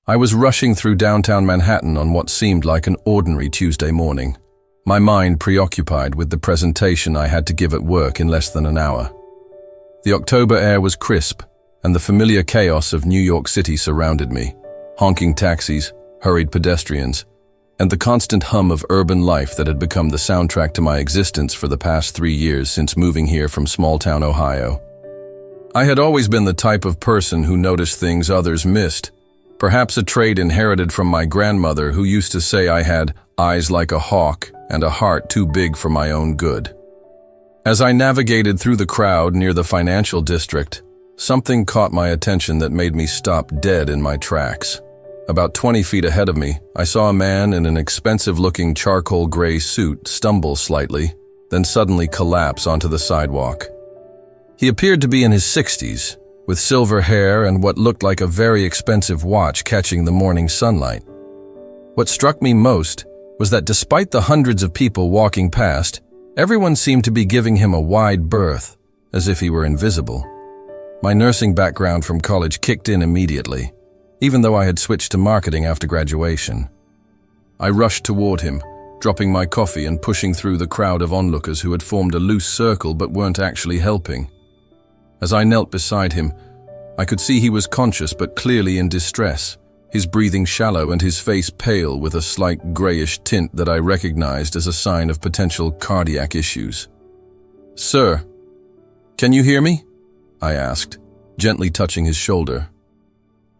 I was rushing through downtown Manhattan on what seemed like an ordinary Tuesday morning, my mind preoccupied with the presentation I had to give at work in less than an hour. The October air was crisp, and the familiar chaos of New York City surrounded me. Honking taxis, hurried pedestrians, and the constant hum of urban life that had become the soundtrack to my existence for the past 3 years since moving here from small-town Ohio. I had always been the type of person who noticed things others missed, perhaps a trait inherited from my grandmother who used to say I had eyes like a hawk and a heart too big for my own good. As I navigated through the crowd near the financial district, something caught my attention that made me stop dead in my tracks. About 20 feet ahead of me, I saw a man in an expensive-looking charcoal gray suit stumble slightly, then suddenly collapse onto the sidewalk. He appeared to be in his 60s, with silver hair and what looked like a very expensive watch catching the morning sunlight. What struck me most was that despite the hundreds of people walking past, everyone seemed to be giving him a wide berth, as if he were invisible. My nursing background from college kicked in immediately, even though I had switched to marketing after graduation. I rushed toward him, dropping my coffee and pushing through the crowd of onlookers who had formed a loose circle but weren't actually helping. As I knelt beside him, I could see he was conscious but clearly in distress, his breathing shallow and his face pale with a slight grayish tint that I recognized as a sign of potential cardiac issues. "Sir, can you hear me?" I asked, gently touching his shoulder.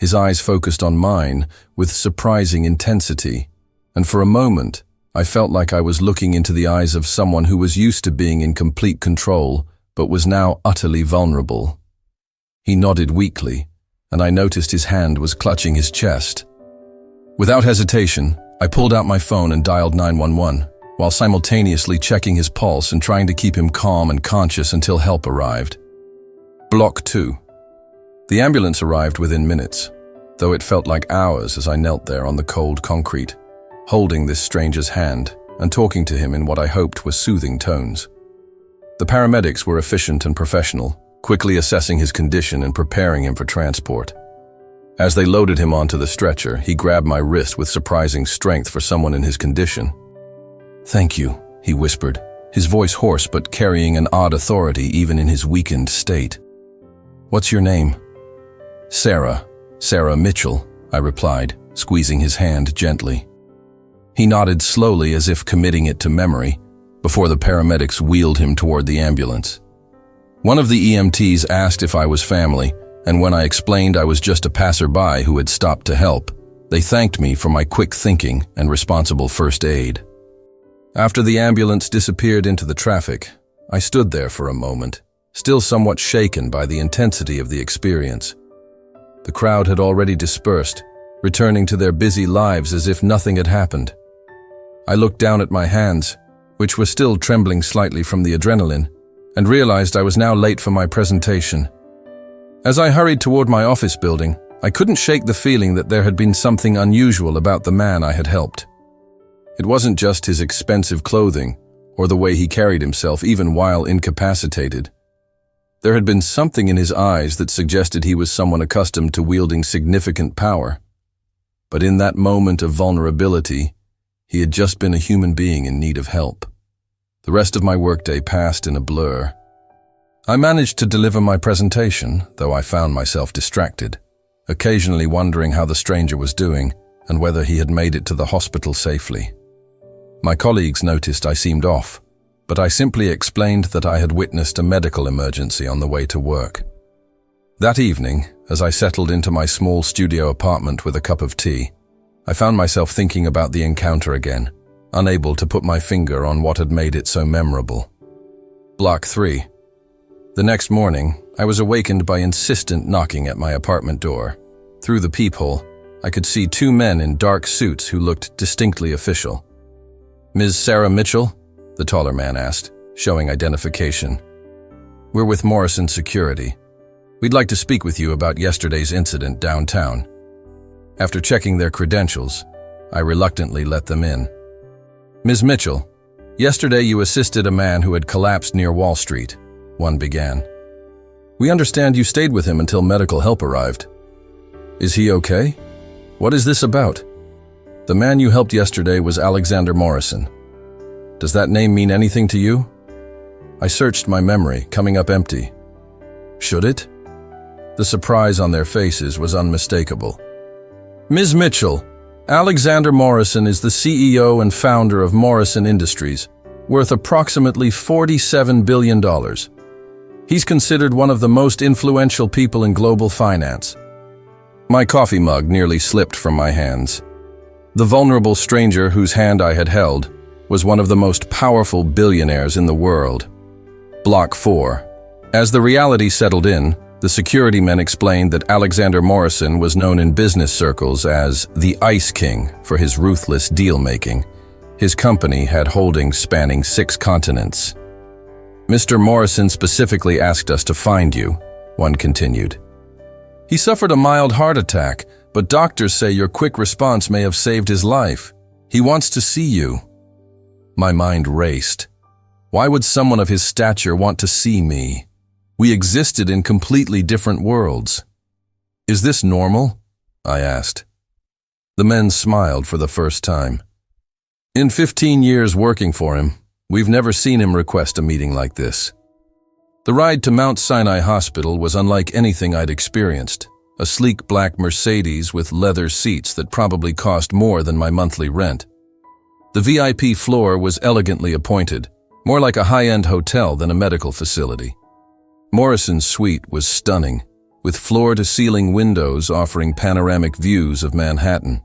His eyes focused on mine with surprising intensity, and for a moment, I felt like I was looking into the eyes of someone who was used to being in complete control, but was now utterly vulnerable. He nodded weakly, and I noticed his hand was clutching his chest. Without hesitation, I pulled out my phone and dialed 911, while simultaneously checking his pulse and trying to keep him calm and conscious until help arrived. Block 2. The ambulance arrived within minutes, though it felt like hours as I knelt there on the cold concrete, holding this stranger's hand and talking to him in what I hoped were soothing tones. The paramedics were efficient and professional, quickly assessing his condition and preparing him for transport. As they loaded him onto the stretcher, he grabbed my wrist with surprising strength for someone in his condition. "Thank you," he whispered, his voice hoarse but carrying an odd authority even in his weakened state. "What's your name?" Sarah Mitchell," I replied, squeezing his hand gently. He nodded slowly as if committing it to memory, before the paramedics wheeled him toward the ambulance. One of the EMTs asked if I was family, and when I explained I was just a passerby who had stopped to help, they thanked me for my quick thinking and responsible first aid. After the ambulance disappeared into the traffic, I stood there for a moment, still somewhat shaken by the intensity of the experience. The crowd had already dispersed, returning to their busy lives as if nothing had happened. I looked down at my hands, which were still trembling slightly from the adrenaline, and realized I was now late for my presentation. As I hurried toward my office building, I couldn't shake the feeling that there had been something unusual about the man I had helped. It wasn't just his expensive clothing, or the way he carried himself even while incapacitated. There had been something in his eyes that suggested he was someone accustomed to wielding significant power. But in that moment of vulnerability, he had just been a human being in need of help. The rest of my workday passed in a blur. I managed to deliver my presentation, though I found myself distracted, occasionally wondering how the stranger was doing and whether he had made it to the hospital safely. My colleagues noticed I seemed off, but I simply explained that I had witnessed a medical emergency on the way to work. That evening, as I settled into my small studio apartment with a cup of tea, I found myself thinking about the encounter again, unable to put my finger on what had made it so memorable. Block 3. The next morning, I was awakened by insistent knocking at my apartment door. Through the peephole, I could see 2 men in dark suits who looked distinctly official. "Ms. Sarah Mitchell?" the taller man asked, showing identification. "We're with Morrison Security. We'd like to speak with you about yesterday's incident downtown." After checking their credentials, I reluctantly let them in. "Ms. Mitchell, yesterday you assisted a man who had collapsed near Wall Street," one began. "We understand you stayed with him until medical help arrived. Is he okay? What is this about? The man you helped yesterday was Alexander Morrison. Does that name mean anything to you? I searched my memory, coming up empty. Should it? The surprise on their faces was unmistakable. Ms. Mitchell, Alexander Morrison is the CEO and founder of Morrison Industries, worth approximately $47 billion. He's considered one of the most influential people in global finance. My coffee mug nearly slipped from my hands. The vulnerable stranger whose hand I had held was one of the most powerful billionaires in the world. Block 4. As the reality settled in, the security men explained that Alexander Morrison was known in business circles as the Ice King for his ruthless deal-making. His company had holdings spanning 6 continents. Mr. Morrison specifically asked us to find you, one continued. He suffered a mild heart attack, but doctors say your quick response may have saved his life. He wants to see you. My mind raced. Why would someone of his stature want to see me? We existed in completely different worlds. Is this normal? I asked. The men smiled for the first time. In 15 years working for him, we've never seen him request a meeting like this. The ride to Mount Sinai Hospital was unlike anything I'd experienced. A sleek black Mercedes with leather seats that probably cost more than my monthly rent. The VIP floor was elegantly appointed, more like a high-end hotel than a medical facility. Morrison's suite was stunning, with floor-to-ceiling windows offering panoramic views of Manhattan.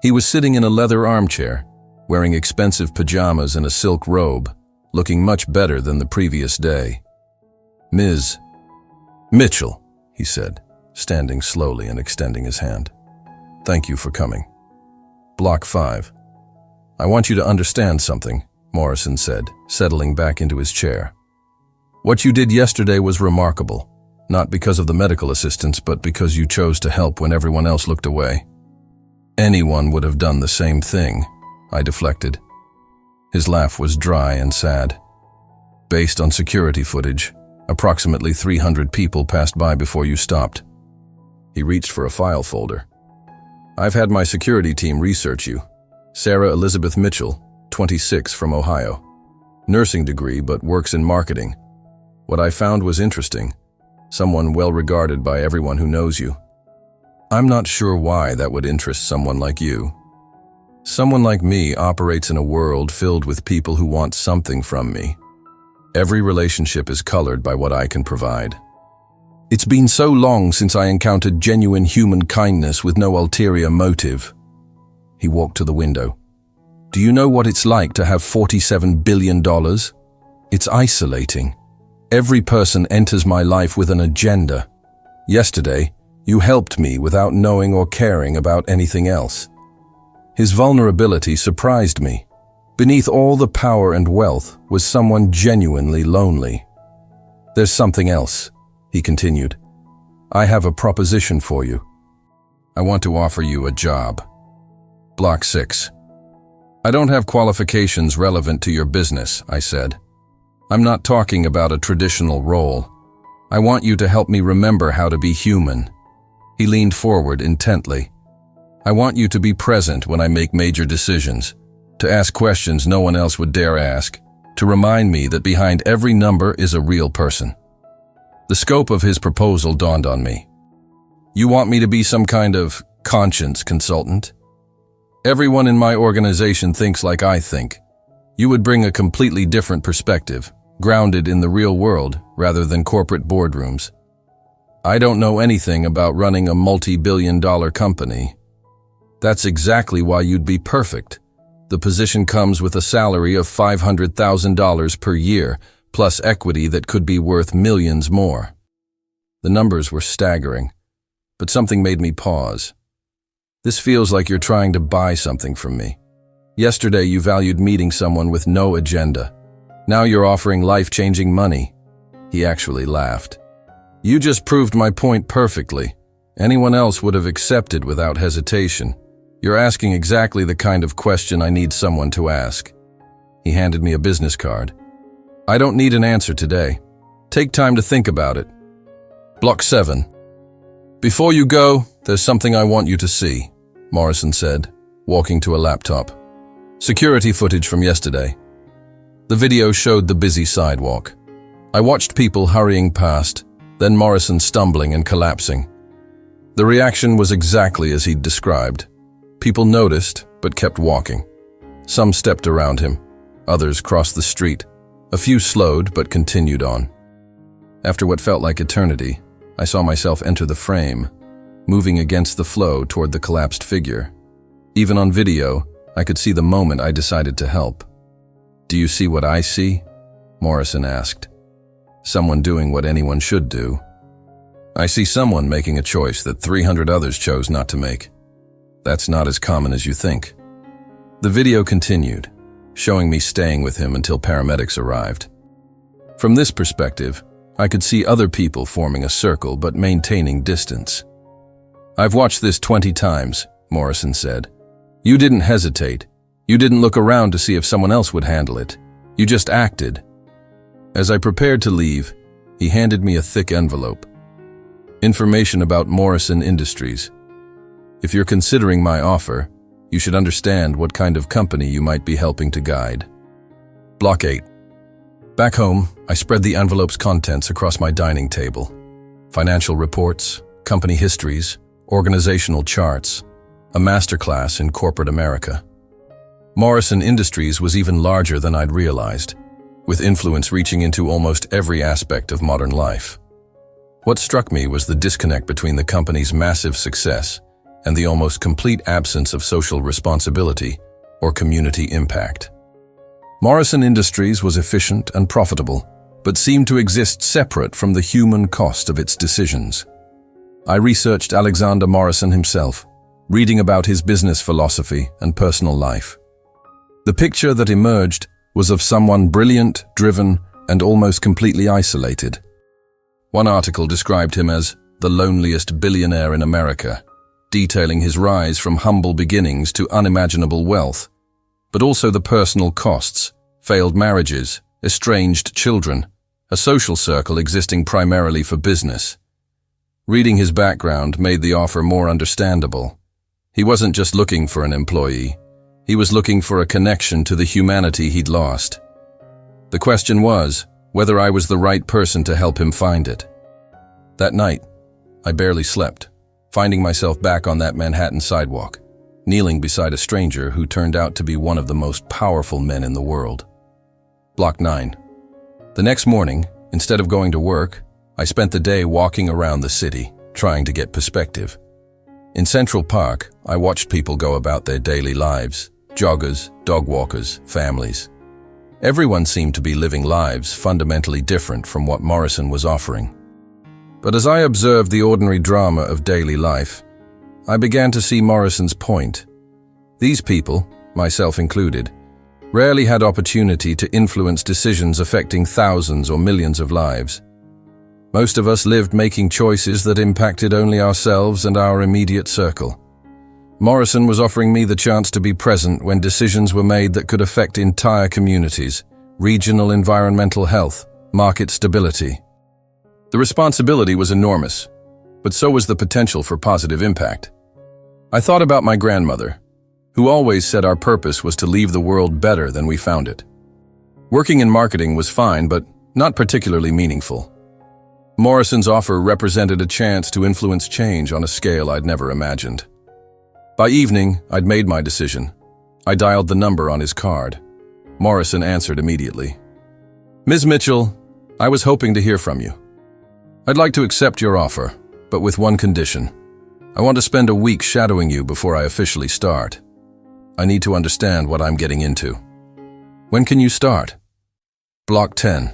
He was sitting in a leather armchair, wearing expensive pajamas and a silk robe, looking much better than the previous day. Ms. Mitchell, he said, standing slowly and extending his hand. Thank you for coming. Block 5. I want you to understand something, Morrison said, settling back into his chair. What you did yesterday was remarkable, not because of the medical assistance, but because you chose to help when everyone else looked away. Anyone would have done the same thing, I deflected. His laugh was dry and sad. Based on security footage, approximately 300 people passed by before you stopped. He reached for a file folder. I've had my security team research you. Sarah Elizabeth Mitchell, 26, from Ohio. Nursing degree, but works in marketing. What I found was interesting. Someone well regarded by everyone who knows you. I'm not sure why that would interest someone like you. Someone like me operates in a world filled with people who want something from me. Every relationship is colored by what I can provide. It's been so long since I encountered genuine human kindness with no ulterior motive. He walked to the window. Do you know what it's like to have $47 billion? It's isolating. Every person enters my life with an agenda. Yesterday, you helped me without knowing or caring about anything else. His vulnerability surprised me. Beneath all the power and wealth was someone genuinely lonely. There's something else, he continued. I have a proposition for you. I want to offer you a job. Block 6. I don't have qualifications relevant to your business, I said. I'm not talking about a traditional role. I want you to help me remember how to be human. He leaned forward intently. I want you to be present when I make major decisions, to ask questions no one else would dare ask, to remind me that behind every number is a real person. The scope of his proposal dawned on me. You want me to be some kind of conscience consultant? Everyone in my organization thinks like I think. You would bring a completely different perspective, grounded in the real world rather than corporate boardrooms. I don't know anything about running a multi-billion-dollar company. That's exactly why you'd be perfect. The position comes with a salary of $500,000 per year, plus equity that could be worth millions more. The numbers were staggering, but something made me pause. This feels like you're trying to buy something from me. Yesterday you valued meeting someone with no agenda. Now you're offering life-changing money. He actually laughed. You just proved my point perfectly. Anyone else would have accepted without hesitation. You're asking exactly the kind of question I need someone to ask. He handed me a business card. I don't need an answer today. Take time to think about it. Block 7. Before you go, there's something I want you to see. Morrison said, walking to a laptop. Security footage from yesterday. The video showed the busy sidewalk. I watched people hurrying past, then Morrison stumbling and collapsing. The reaction was exactly as he'd described. People noticed, but kept walking. Some stepped around him. Others crossed the street. A few slowed, but continued on. After what felt like eternity, I saw myself enter the frame, moving against the flow toward the collapsed figure. Even on video, I could see the moment I decided to help. "Do you see what I see?" Morrison asked. "Someone doing what anyone should do. I see someone making a choice that 300 others chose not to make. That's not as common as you think." The video continued, showing me staying with him until paramedics arrived. From this perspective, I could see other people forming a circle but maintaining distance. "I've watched this 20 times, Morrison said. "You didn't hesitate. You didn't look around to see if someone else would handle it. You just acted." As I prepared to leave, he handed me a thick envelope. Information about Morrison Industries. "If you're considering my offer, you should understand what kind of company you might be helping to guide." Block 8. Back home, I spread the envelope's contents across my dining table. Financial reports, company histories, organizational charts, a masterclass in corporate America. Morrison Industries was even larger than I'd realized, with influence reaching into almost every aspect of modern life. What struck me was the disconnect between the company's massive success and the almost complete absence of social responsibility or community impact. Morrison Industries was efficient and profitable, but seemed to exist separate from the human cost of its decisions. I researched Alexander Morrison himself, reading about his business philosophy and personal life. The picture that emerged was of someone brilliant, driven, and almost completely isolated. One article described him as the loneliest billionaire in America, detailing his rise from humble beginnings to unimaginable wealth, but also the personal costs, failed marriages, estranged children, a social circle existing primarily for business. Reading his background made the offer more understandable. He wasn't just looking for an employee. He was looking for a connection to the humanity he'd lost. The question was whether I was the right person to help him find it. That night, I barely slept, finding myself back on that Manhattan sidewalk, kneeling beside a stranger who turned out to be one of the most powerful men in the world. Block 9. The next morning, instead of going to work, I spent the day walking around the city, trying to get perspective. In Central Park, I watched people go about their daily lives, joggers, dog walkers, families. Everyone seemed to be living lives fundamentally different from what Morrison was offering. But as I observed the ordinary drama of daily life, I began to see Morrison's point. These people, myself included, rarely had opportunity to influence decisions affecting thousands or millions of lives. Most of us lived making choices that impacted only ourselves and our immediate circle. Morrison was offering me the chance to be present when decisions were made that could affect entire communities, regional environmental health, market stability. The responsibility was enormous, but so was the potential for positive impact. I thought about my grandmother, who always said our purpose was to leave the world better than we found it. Working in marketing was fine, but not particularly meaningful. Morrison's offer represented a chance to influence change on a scale I'd never imagined. By evening, I'd made my decision. I dialed the number on his card. Morrison answered immediately. "Ms. Mitchell, I was hoping to hear from you. I'd like to accept your offer, but with one condition. I want to spend a week shadowing you before I officially start. I need to understand what I'm getting into. When can you start?" Block 10.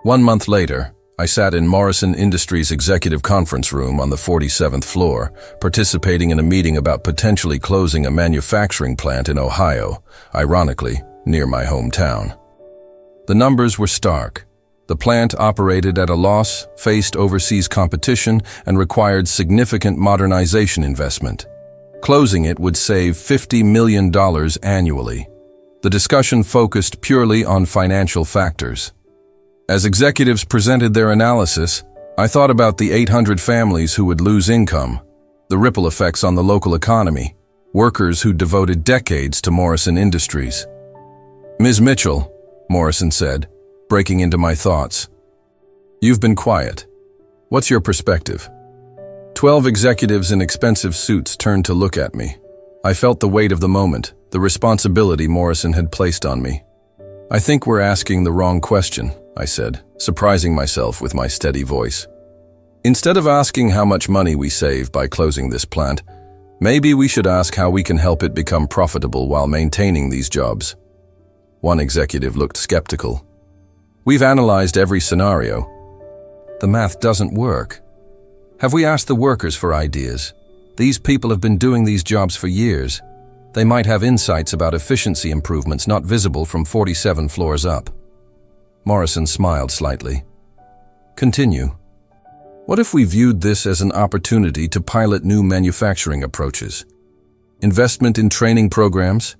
1 month later, I sat in Morrison Industries' executive conference room on the 47th floor, participating in a meeting about potentially closing a manufacturing plant in Ohio, ironically, near my hometown. The numbers were stark. The plant operated at a loss, faced overseas competition, and required significant modernization investment. Closing it would save $50 million annually. The discussion focused purely on financial factors. As executives presented their analysis, I thought about the 800 families who would lose income, the ripple effects on the local economy, workers who devoted decades to Morrison Industries. "Ms. Mitchell," Morrison said, breaking into my thoughts. "You've been quiet. What's your perspective?" 12 executives in expensive suits turned to look at me. I felt the weight of the moment, the responsibility Morrison had placed on me. "I think we're asking the wrong question," I said, surprising myself with my steady voice. "Instead of asking how much money we save by closing this plant, maybe we should ask how we can help it become profitable while maintaining these jobs." One executive looked skeptical. "We've analyzed every scenario. The math doesn't work. Have we asked the workers for ideas? These people have been doing these jobs for years. They might have insights about efficiency improvements not visible from 47 floors up." Morrison smiled slightly. "Continue. What if we viewed this as an opportunity to pilot new manufacturing approaches? Investment in training programs?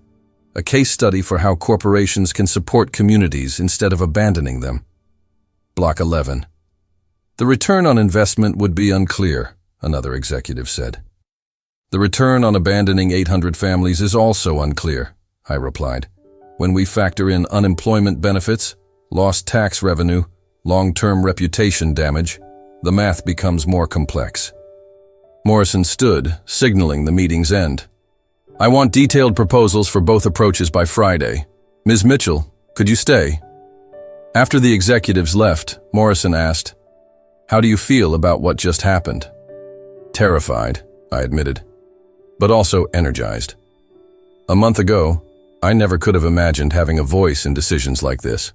A case study for how corporations can support communities instead of abandoning them?" Block 11. "The return on investment would be unclear," another executive said. "The return on abandoning 800 families is also unclear," I replied. "When we factor in unemployment benefits, lost tax revenue, long-term reputation damage, the math becomes more complex." Morrison stood, signaling the meeting's end. "I want detailed proposals for both approaches by Friday. Ms. Mitchell, could you stay?" After the executives left, Morrison asked, "How do you feel about what just happened?" "Terrified," I admitted, "but also energized. A month ago, I never could have imagined having a voice in decisions like this."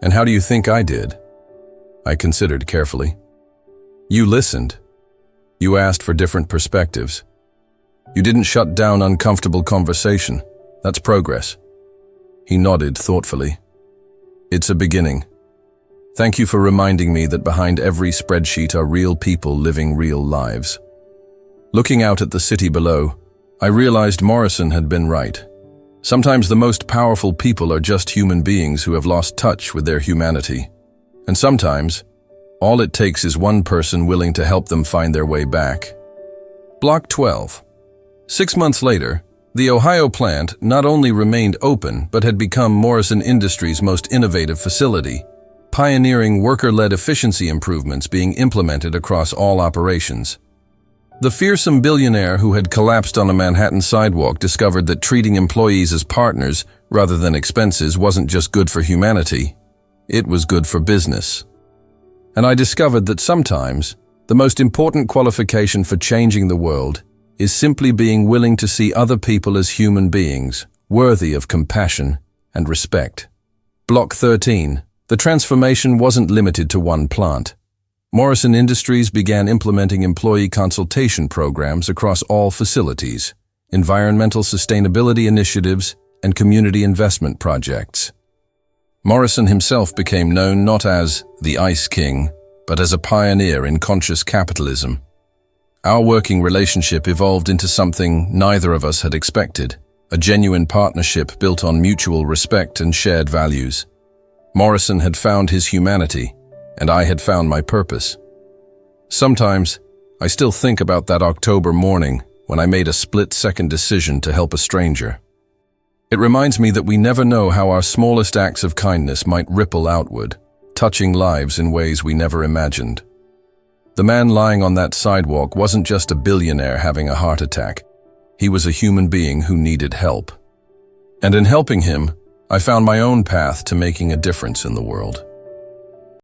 "And how do you think I did?" I considered carefully. "You listened. You asked for different perspectives. You didn't shut down uncomfortable conversation. That's progress." He nodded thoughtfully. "It's a beginning. Thank you for reminding me that behind every spreadsheet are real people living real lives." Looking out at the city below, I realized Morrison had been right. Sometimes the most powerful people are just human beings who have lost touch with their humanity. And sometimes, all it takes is one person willing to help them find their way back. Block 12. 6 months later, the Ohio plant not only remained open but had become Morrison Industries' most innovative facility, pioneering worker-led efficiency improvements being implemented across all operations. The fearsome billionaire who had collapsed on a Manhattan sidewalk discovered that treating employees as partners rather than expenses wasn't just good for humanity, it was good for business. And I discovered that sometimes the most important qualification for changing the world is simply being willing to see other people as human beings, worthy of compassion and respect. Block 13. The transformation wasn't limited to one plant. Morrison Industries began implementing employee consultation programs across all facilities, environmental sustainability initiatives, and community investment projects. Morrison himself became known not as the Ice King, but as a pioneer in conscious capitalism. Our working relationship evolved into something neither of us had expected, a genuine partnership built on mutual respect and shared values. Morrison had found his humanity, and I had found my purpose. Sometimes, I still think about that October morning when I made a split-second decision to help a stranger. It reminds me that we never know how our smallest acts of kindness might ripple outward, touching lives in ways we never imagined. The man lying on that sidewalk wasn't just a billionaire having a heart attack. He was a human being who needed help. And in helping him, I found my own path to making a difference in the world.